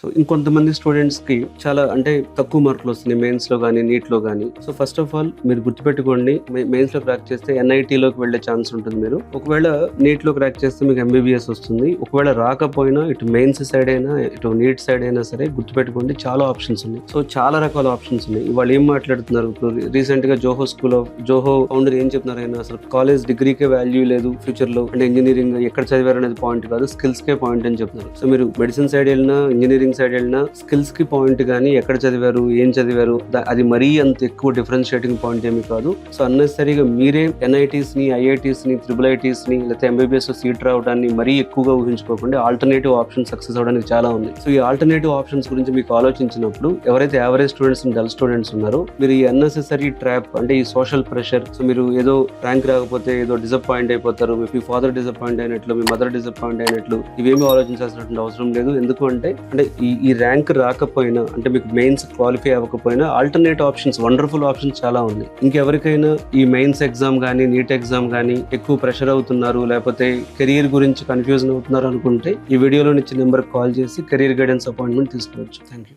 So ఇంకొంతమంది students కి చాలా అంటే తక్కువ మార్కులు వస్తున్నాయి మెయిన్స్ లో కానీ నీట్ లో కానీ. సో ఫస్ట్ ఆఫ్ ఆల్ మీరు గుర్తుపెట్టుకోండి, మెయిన్స్ లో క్రాక్ చేస్తే ఎన్ఐటీ లోకి వెళ్లే ఛాన్స్ ఉంటుంది. మీరు ఒకవేళ నీట్ లో క్రాక్ చేస్తే మీకు ఎంబీబీఎస్ వస్తుంది. ఒకవేళ రాకపోయినా ఇటు మెయిన్స్ సైడ్ అయినా ఇటు నీట్ సైడ్ అయినా సరే గుర్తుపెట్టుకోండి చాలా ఆప్షన్స్ ఉన్నాయి. సో చాలా రకాల ఆప్షన్స్ ఉన్నాయి. వాళ్ళు ఏం మాట్లాడుతున్నారు, ఇప్పుడు రీసెంట్ గా జోహో ఫౌండర్ ఏం చెప్తున్నారు, ఆయన అసలు కాలేజ్ డిగ్రీకే వాల్యూ లేదు ఫ్యూచర్ లో, అంటే ఇంజనీరింగ్ ఎక్కడ చదివారు అనేది పాయింట్ కాదు, స్కిల్స్ కే పాయింట్ అని చెప్తున్నారు. సో మీరు మెడిసిన్ సైడ్ వెళ్ళినా ఇంజనీరింగ్ సైడ్ వెళ్ళినా స్కిల్స్ కి పాయింట్ కానీ ఎక్కడ చదివారు ఏం చదివారు అది మరీ అంత ఎక్కువ డిఫరెన్షియేటింగ్ పాయింట్ ఏమి కాదు. సో అన్నెసరీగా మీరే ఎన్ఐటీస్ ని ఐఐటీస్ ని IIITs ని లేకపోతే ఎంబీబీఎస్ సీట్ రావడాన్ని మరీ ఎక్కువగా ఊహించుకోకుండా ఆల్టర్నేటివ్ ఆప్షన్ సక్సెస్ అవడానికి చాలా ఉంది. సో ఈ ఆల్టర్నేటివ్ ఆప్షన్స్ గురించి మీకు ఆలోచించినప్పుడు ఎవరైతే యావరేజ్ స్టూడెంట్స్ డల్ స్టూడెంట్స్ ఉన్నారో మీరు ఈ అన్నెసెసరీ ట్రాప్ అంటే ఈ సోషల్ ప్రెషర్, సో మీరు ఏదో ర్యాంక్ రాకపోతే ఏదో డిసప్పాయింట్ అయిపోతారు, మీ ఫాదర్ డిసప్పాయింట్ అయినట్లు మీ మదర్ డిసప్పాయింట్ అయినట్లు ఇవేమీ ఆలోచించాల్సినటువంటి అవసరం లేదు. ఎందుకు అంటే ఈ ర్యాంక్ రాకపోయినా అంటే మీకు మెయిన్స్ క్వాలిఫై అవ్వకపోయినా ఆల్టర్నేటివ్ ఆప్షన్స్ వండర్ఫుల్ ఆప్షన్స్ చాలా ఉన్నాయి. ఇంకెవరికైనా ఈ మెయిన్స్ ఎగ్జామ్ కానీ నీట్ ఎగ్జామ్ కానీ ఎక్కువ ప్రెషర్ అవుతున్నారు లేకపోతే కెరీర్ గురించి కన్ఫ్యూజన్ అవుతున్నారు అనుకుంటే ఈ వీడియోలో ఇచ్చిన నెంబర్ కాల్ చేసి కెరీర్ గైడెన్స్ అపాయింట్మెంట్ తీసుకోవచ్చు. Thank you.